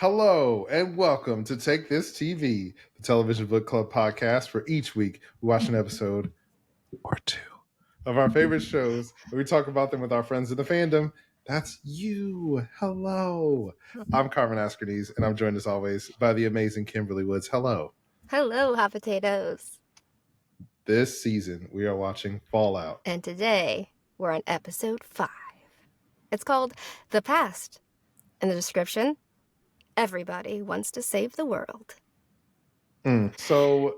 Hello and welcome to Take This TV, the television book club podcast where each week we watch an episode or two of our favorite shows and we talk about them with our friends in the fandom. That's you. Hello. I'm Carmen and I'm joined as always by the amazing Kimberly Woods. Hello. Hello, hot potatoes. This season we are watching Fallout. And today we're on episode 5. It's called The Past. In the description, everybody wants to save the world. So,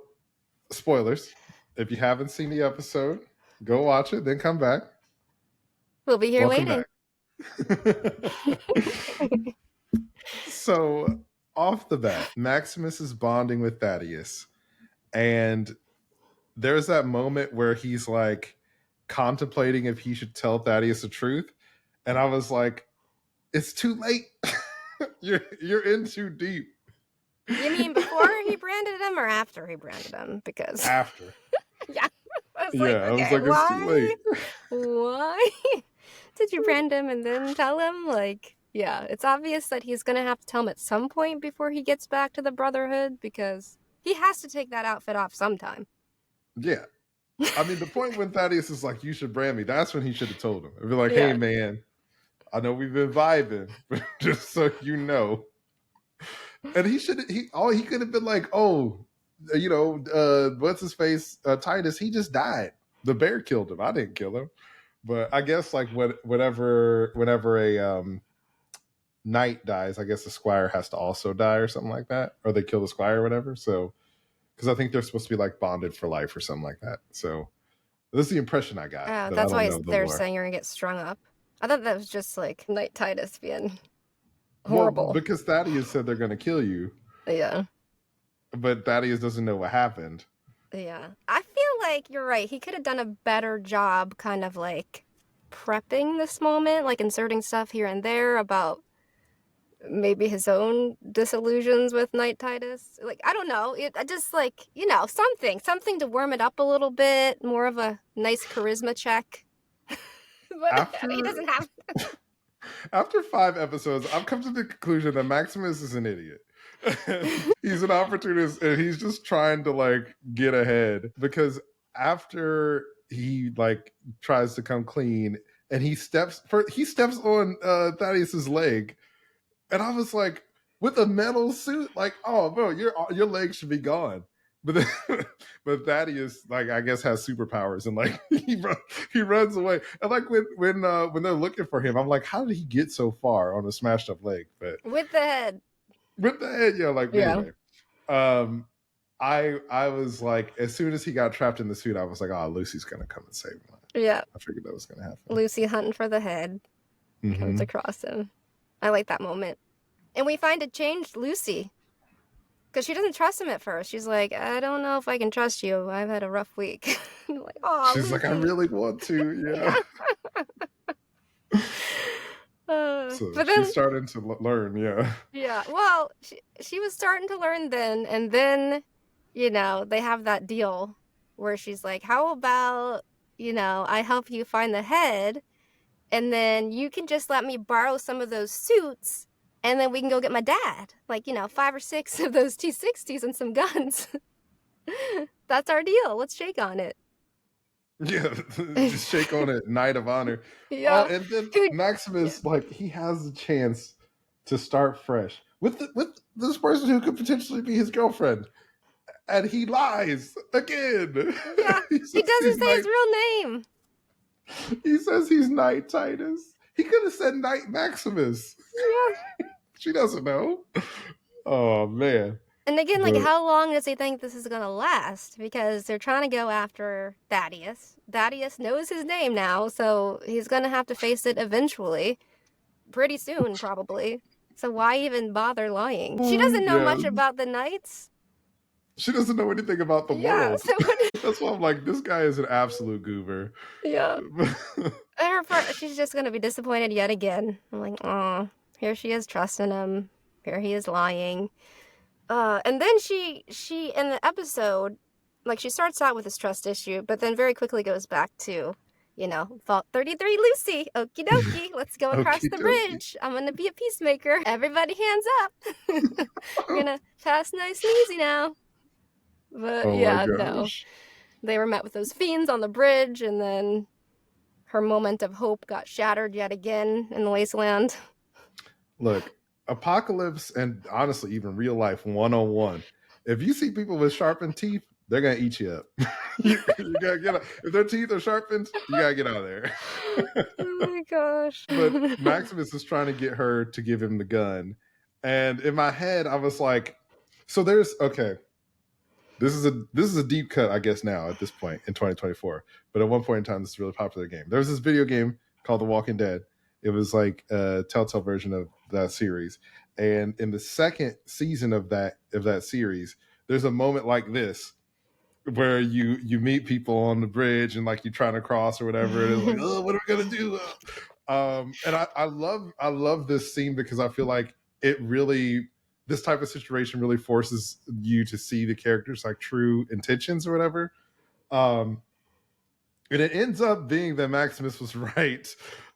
spoilers. If you haven't seen the episode, go watch it, then come back. We'll be here Welcome waiting. So, off the bat, Maximus is bonding with Thaddeus. And there's that moment where he's like contemplating if he should tell Thaddeus the truth. And I was like, it's too late. You're in too deep. You mean before he branded him or after he branded him? Because after. Yeah. I was it's too late. Why did you brand him and then tell him? Yeah, it's obvious that he's going to have to tell him at some point before he gets back to the Brotherhood because he has to take that outfit off sometime. Yeah. I mean, the point when Thaddeus is like, you should brand me, that's when he should have told him. It'd be like, hey, man, I know we've been vibing, but just so you know. And he could have been like, what's his face? Titus, he just died. The bear killed him. I didn't kill him. But I guess like whenever a knight dies, I guess the squire has to also die or something like that. Or they kill the squire or whatever. So, because I think they're supposed to be like bonded for life or something like that. So this is the impression I got. That's why they're saying you're going to get strung up. I thought that was just like Knight Titus being horrible. Well, because Thaddeus said they're going to kill you. Yeah. But Thaddeus doesn't know what happened. Yeah. I feel like you're right. He could have done a better job kind of like prepping this moment, like inserting stuff here and there about maybe his own disillusions with Knight Titus. Like, I don't know. Just like, something to warm it up a little bit, more of a nice charisma check. But he doesn't have. After 5 episodes, I've come to the conclusion that Maximus is an idiot. He's an opportunist and he's just trying to like get ahead because after he like tries to come clean and he steps on Thaddeus's leg, and I was like, with a metal suit, like, oh bro, your leg should be gone. But Thaddeus, like, I guess has superpowers and like he runs away. And like when they're looking for him, I'm like, how did he get so far on a smashed up leg? But with the head, yeah, like anyway. I was like, as soon as he got trapped in the suit, I was like, oh, Lucy's gonna come and save him. Yeah, I figured that was gonna happen. Lucy hunting for the head comes across him. I like that moment, and we find a changed Lucy. Because she doesn't trust him at first. She's like, I don't know if I can trust you. I've had a rough week. Like, oh, she's like, I really want to. Yeah. So but then, she's starting to learn. Yeah. Yeah. Well, she was starting to learn then. And then, they have that deal where she's like, how about, I help you find the head. And then you can just let me borrow some of those suits. And then we can go get my dad, 5 or 6 of those T-60s and some guns. That's our deal. Let's shake on it. Yeah, just shake on it. Night of honor. Yeah. And then Maximus, he has a chance to start fresh with this person who could potentially be his girlfriend. And he lies again. Yeah, he doesn't say his real name. He says he's Knight Titus. He could have said Knight Maximus. Yeah. She doesn't know. Oh, man. And again, how long does he think this is going to last? Because they're trying to go after Thaddeus. Thaddeus knows his name now, so he's going to have to face it eventually. Pretty soon, probably. So why even bother lying? She doesn't know much about the Knights. She doesn't know anything about the world. So that's why I'm like, this guy is an absolute goober. Yeah. She's just going to be disappointed yet again. I'm like, oh, here she is trusting him. Here he is lying. And then she in the episode, she starts out with this trust issue, but then very quickly goes back to, Vault 33 Lucy, okie dokie, let's go across the Okie-dokie. bridge. I'm gonna be a peacemaker. Everybody hands up. We're gonna pass nice and easy now. But Oh my no. gosh. They were met with those fiends on the bridge, and then her moment of hope got shattered yet again in the Wasteland. Look, Apocalypse and honestly, even real life 101. If you see people with sharpened teeth, they're gonna eat you up. you gotta get out. If their teeth are sharpened, you gotta get out of there. Oh my gosh. But Maximus is trying to get her to give him the gun. And in my head, I was like, so there's okay. This is a deep cut, I guess, now at this point in 2024. But at one point in time, this is a really popular game. There was this video game called The Walking Dead. It was like a Telltale version of that series. And in the second season of that series, there's a moment like this where you meet people on the bridge and like you're trying to cross or whatever. And it's like, oh, what are we gonna do? And I love this scene because I feel like it really, this type of situation really forces you to see the characters like true intentions or whatever. And it ends up being that Maximus was right.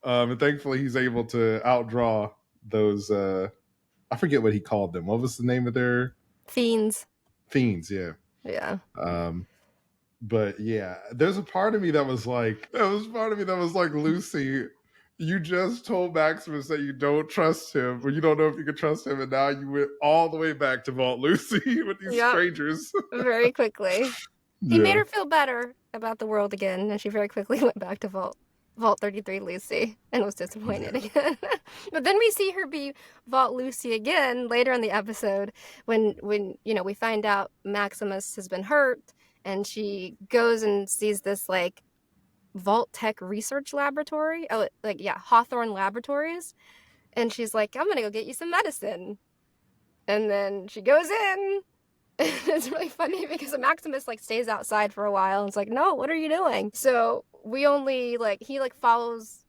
And thankfully he's able to outdraw those I forget what he called them. What was the name of their Fiends? Yeah. Yeah. But yeah, there's a part of me that was like, Lucy, you just told Maximus that you don't trust him, or you don't know if you can trust him, and now you went all the way back to Vault Lucy with these strangers. Very quickly. He made her feel better about the world again, and she very quickly went back to Vault 33 Lucy and was disappointed again. But then we see her be Vault Lucy again later in the episode when we find out Maximus has been hurt, and she goes and sees this like Vault Tech research laboratory. Hawthorne Laboratories. And she's like, I'm gonna go get you some medicine. And then she goes in. It's really funny because Maximus like stays outside for a while and it's like, no, what are you doing? So we only he follows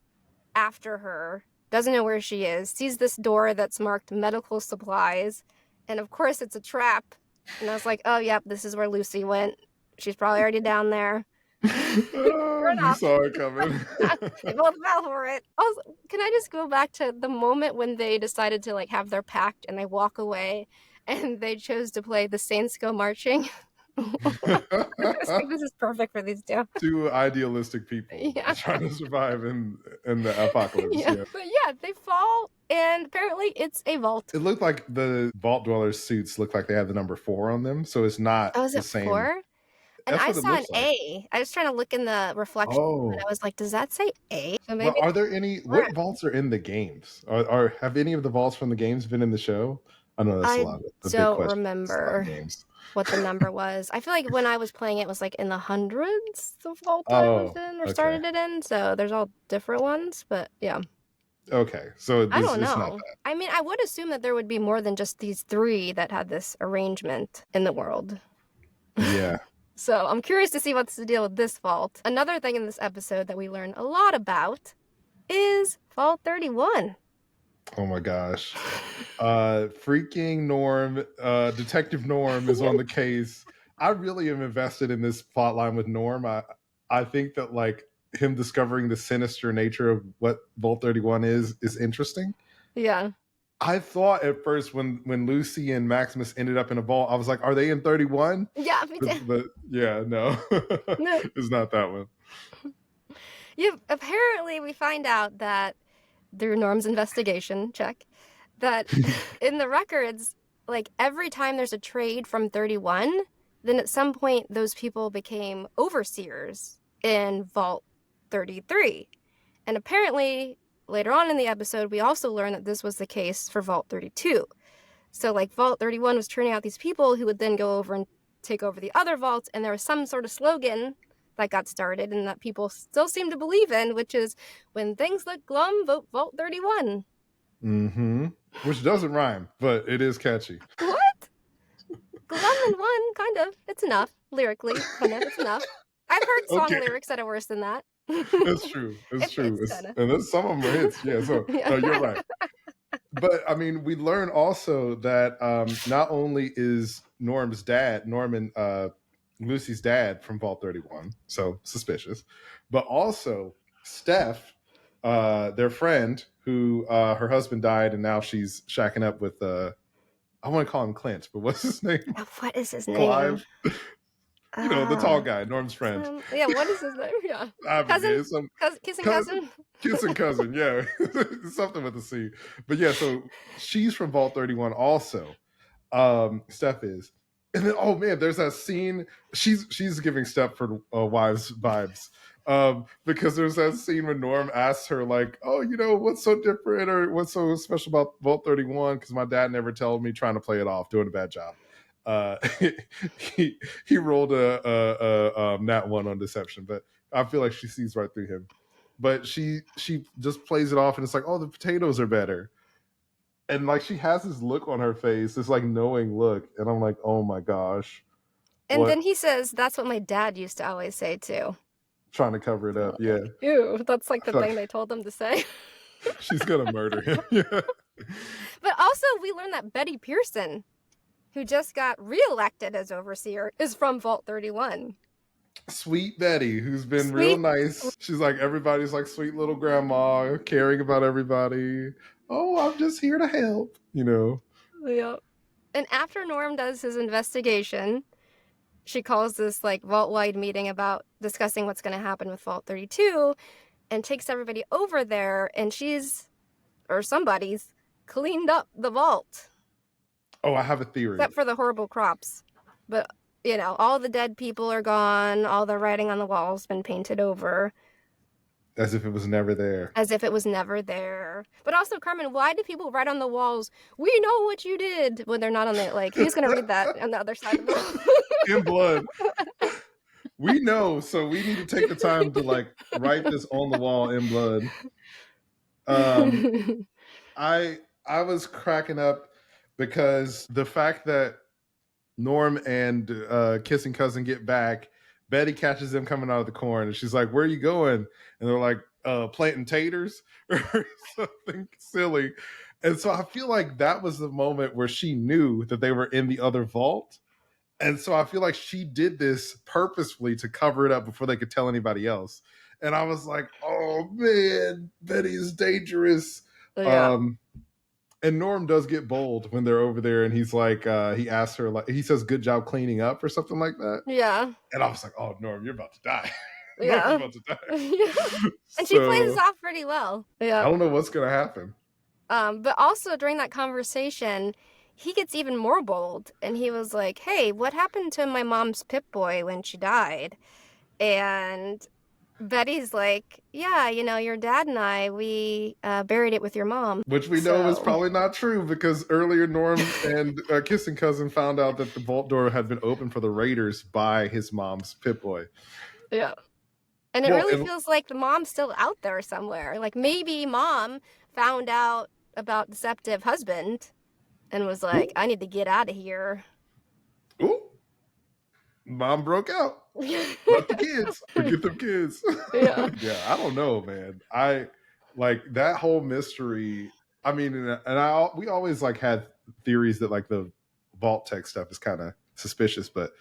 after her, doesn't know where she is, sees this door that's marked medical supplies, and of course it's a trap. And I was like, oh yep, this is where Lucy went. She's probably already down there. You saw it coming. They both fell for it. Also, can I just go back to the moment when they decided to have their pact and they walk away and they chose to play The Saints Go Marching? I think this is perfect for these two. Two idealistic people trying to survive in the apocalypse. Yeah. But yeah, they fall, and apparently it's a vault. It looked like the vault dwellers' suits looked like they had the number 4 on them, so it's not the same. 4? And I saw an A. I was trying to look in the reflection, and I was like, does that say A? So maybe. Well, are there any? What vaults are in the games? Are have any of the vaults from the games been in the show? I know that's a lot. I don't remember what the number was. I feel like when I was playing it was in the hundreds, the vault I was in or started it in. So there's all different ones, but yeah. Okay, so I don't know. I mean, I would assume that there would be more than just these 3 that had this arrangement in the world. Yeah. So I'm curious to see what's the deal with this vault. Another thing in this episode that we learn a lot about is Vault 31. Oh my gosh. Freaking Norm, Detective Norm is on the case. I really am invested in this plot line with Norm. I think that him discovering the sinister nature of what Vault 31 is interesting. Yeah. I thought at first when Lucy and Maximus ended up in a vault, I was like, are they in 31? Yeah, me too. But yeah, no. It's not that one. Yeah, apparently we find out that through Norm's investigation, that in the records, every time there's a trade from 31, then at some point those people became overseers in Vault 33. And apparently later on in the episode, we also learn that this was the case for Vault 32. So Vault 31 was turning out these people who would then go over and take over the other vaults, and there was some sort of slogan that got started and that people still seem to believe in, which is, when things look glum, vote Vault 31. Mm-hmm. Which doesn't rhyme, but it is catchy. What? Glum and 1, kind of. It's enough. Lyrically, kind of. It's enough. I've heard song lyrics that are worse than that. It's true. It's true. And then some of them are hits. Yeah, so no, you're right. But I mean, we learn also that not only is Norm and Lucy's dad from Vault 31, so suspicious, but also Steph, their friend, who her husband died, and now she's shacking up with I want to call him Clint, but what's his name? Oh, what is his name? Clive. The tall guy, Norm's friend. Yeah, what is his name? Yeah. I Cousin? forget. Some Kissing cousin? kissing cousin, yeah. Something with a C. But yeah, so she's from Vault 31 also. Steph is. And then, oh man, there's that scene. She's giving Stepford Wives vibes. Because there's that scene when Norm asks her, like, oh, what's so different or what's so special about Vault 31? Because my dad never told me, trying to play it off, doing a bad job. Uh, he rolled a nat one on deception, but I feel like she sees right through him. But she just plays it off, and it's like, oh, the potatoes are better. And like she has this look on her face, this like knowing look, and I'm like, oh my gosh. And then he says, that's what my dad used to always say too. Trying to cover it up, yeah. Ew, that's like the thing they told him to say. She's gonna murder him. Yeah. But also, we learned that Betty Pearson, who just got reelected as overseer, is from Vault 31. Sweet Betty, who's been real nice. She's like, everybody's like sweet little grandma, caring about everybody. Oh, I'm just here to help, Yeah. And after Norm does his investigation, she calls this like vault-wide meeting about discussing what's going to happen with Vault 32 and takes everybody over there, and somebody's cleaned up the vault. Oh, I have a theory. Except for the horrible crops. But, all the dead people are gone, all the writing on the wall's been painted over. As if it was never there. But also, Carmen, why do people write on the walls, we know what you did, when they're not on the, like, who's going to read that on the other side of the wall? In blood. We know, so we need to take the time to, like, write this on the wall in blood. I was cracking up because the fact that Norm and Kissing Cousin get back, Betty catches them coming out of the corn, and she's like, where are you going? And they're like, planting taters or something silly. And so I feel like that was the moment where she knew that they were in the other vault. And so I feel like she did this purposefully to cover it up before they could tell anybody else. And I was like, oh man, Betty is dangerous. Yeah. And Norm does get bold when they're over there, and he's like, he asks her, like, he says, good job cleaning up or something like that. Yeah. And I was like, oh, Norm, you're about to die. Yeah. Norm's about to die. Yeah. And she plays this off pretty well. Yeah. I don't know what's going to happen. But also during that conversation, he gets even more bold, and he was like, hey, what happened to my mom's Pip-Boy when she died? And Betty's like, yeah, your dad and I, we buried it with your mom. Which we know is probably not true, because earlier Norm and Kissing Cousin found out that the vault door had been opened for the Raiders by his mom's Pip-Boy. Yeah. And it really feels like the mom's still out there somewhere. Like maybe mom found out about deceptive husband and was like, I need to get out of here. Ooh. Mom broke out. Let the kids. Forget them kids. Yeah. Yeah, I don't know, man. I like that whole mystery. I mean, we always like had theories that like the vault tech stuff is kind of suspicious, but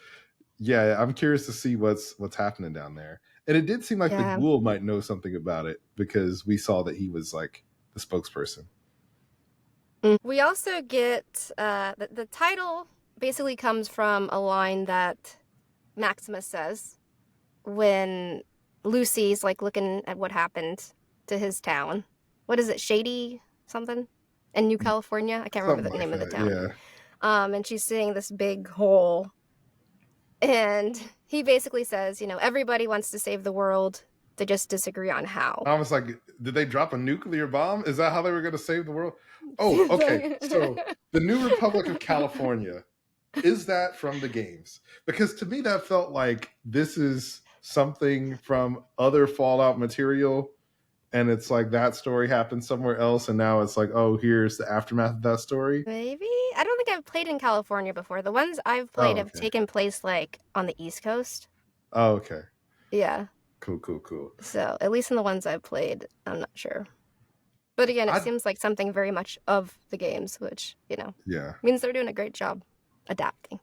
yeah, I'm curious to see what's happening down there. And it did seem like the ghoul might know something about it, because we saw that he was like the spokesperson. We also get the title basically comes from a line that Maximus says when Lucy's like looking at what happened to his town. What is it? Shady something in New California? I can't remember the name of the town. Yeah. And she's seeing this big hole. And he basically says, everybody wants to save the world. They just disagree on how. I was like, did they drop a nuclear bomb? Is that how they were going to save the world? Oh, okay. So the New Republic of California, is that from the games? Because to me, that felt like this is something from other Fallout material. And it's like that story happened somewhere else. And now it's like, oh, here's the aftermath of that story. Maybe. I don't think I've played in California before. The ones I've played have taken place like on the East Coast. Oh, okay. Yeah. Cool. So at least in the ones I've played, I'm not sure. But again, it seems like something very much of the games, which, means they're doing a great job adapting.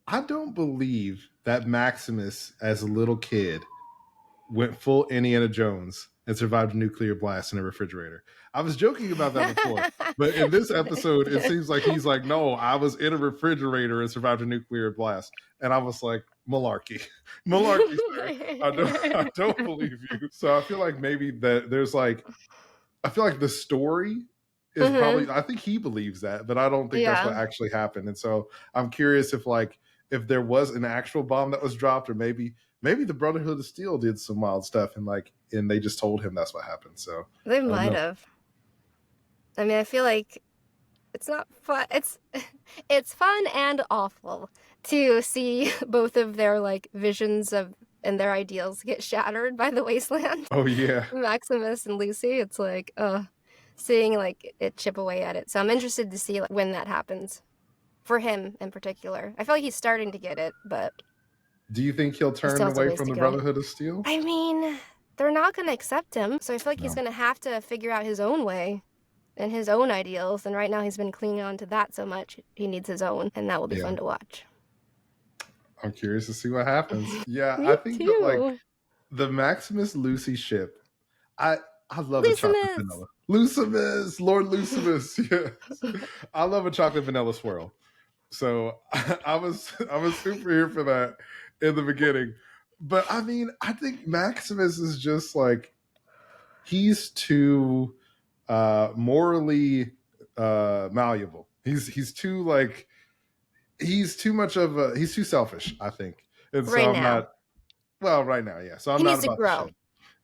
I don't believe that Maximus, as a little kid, went full Indiana Jones and survived a nuclear blast in a refrigerator. I was joking about that before, but in this episode, it seems like he's like, no, I was in a refrigerator and survived a nuclear blast. And I was like, malarkey. Malarkey, sir. I don't believe you. So I feel like maybe that there's like, I feel like the story is probably, I think he believes that, but I don't think that's what actually happened. And so I'm curious if there was an actual bomb that was dropped, or maybe the Brotherhood of Steel did some wild stuff and they just told him that's what happened. So they might have. I mean, I feel like it's not fun. It's fun and awful to see both of their like visions of and their ideals get shattered by the Wasteland. Oh yeah, Maximus and Lucy. It's like seeing like it chip away at it. So I'm interested to see like, when that happens for him in particular. I feel like he's starting to get it, but do you think he'll turn away from the Brotherhood of Steel? I mean, they're not going to accept him, so I feel like he's going to have to figure out his own way and his own ideals, and right now he's been clinging on to that so much, he needs his own, and that will be fun to watch. I'm curious to see what happens. Yeah, I think that like the Maximus Lucy ship, I love a chocolate vanilla. Lucimus, Lord Lucimus, yes. I love a chocolate vanilla swirl. So I was super here for that in the beginning. But I mean, I think Maximus is just like, he's too morally malleable. He's too like, he's too much of a, he's too selfish, I think. And so right now, yeah. So I'm not about to grow.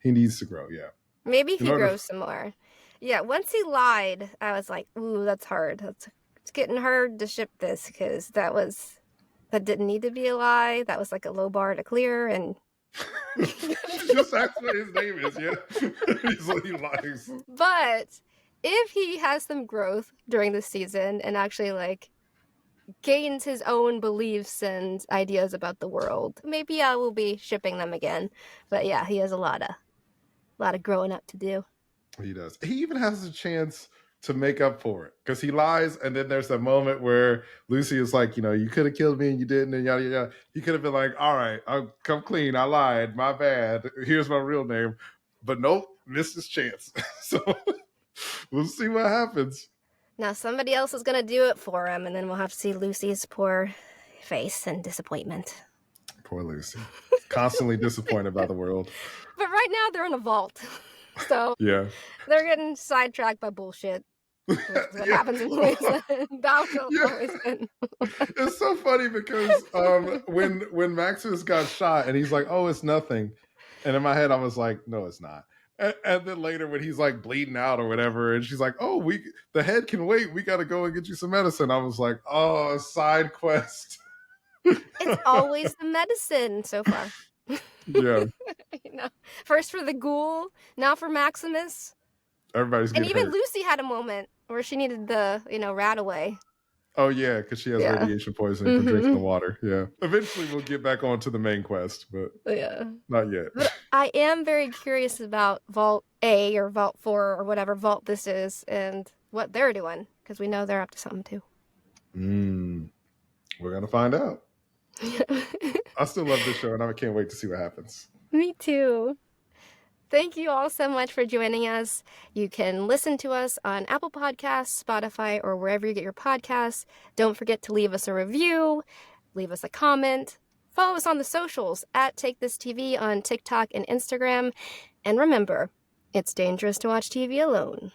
He needs to grow, yeah. Maybe if he grows some more. Yeah, once he lied, I was like, ooh, that's hard. It's getting hard to ship this because that didn't need to be a lie. That was like a low bar to clear, and just ask what his name is, yeah. He lies. But if he has some growth during the season and actually like gains his own beliefs and ideas about the world, maybe I will be shipping them again. But yeah, he has a lot of growing up to do. He does. He even has a chance to make up for it because he lies, and then there's a moment where Lucy is like, you could have killed me and you didn't, and yada yada. He could have been like, all right, I'll come clean. I lied. My bad. Here's my real name. But nope, missed his chance. So we'll see what happens. Now somebody else is gonna do it for him, and then we'll have to see Lucy's poor face and disappointment. Poor Lucy, constantly disappointed by the world. But right now they're in a vault. So yeah, they're getting sidetracked by bullshit. What happens in Wasteland? It's so funny because when Maximus got shot and he's like, "Oh, it's nothing," and in my head I was like, "No, it's not." And then later when he's like bleeding out or whatever, and she's like, "Oh, the head can wait. We got to go and get you some medicine." I was like, "Oh, side quest." It's always the medicine so far. Yeah. First for the ghoul, now for Maximus. Everybody's getting even hurt. Lucy had a moment where she needed the, rat away. Oh yeah, because she has radiation poisoning from drinking the water. Yeah. Eventually we'll get back onto the main quest, but not yet. But I am very curious about Vault A or Vault 4 or whatever vault this is and what they're doing, because we know they're up to something too. We're gonna find out. I still love this show, and I can't wait to see what happens. Me too. Thank you all so much for joining us. You can listen to us on Apple Podcasts, Spotify, or wherever you get your podcasts. Don't forget to leave us a review, leave us a comment. Follow us on the socials at TakeThisTV on TikTok and Instagram. And remember, it's dangerous to watch TV alone.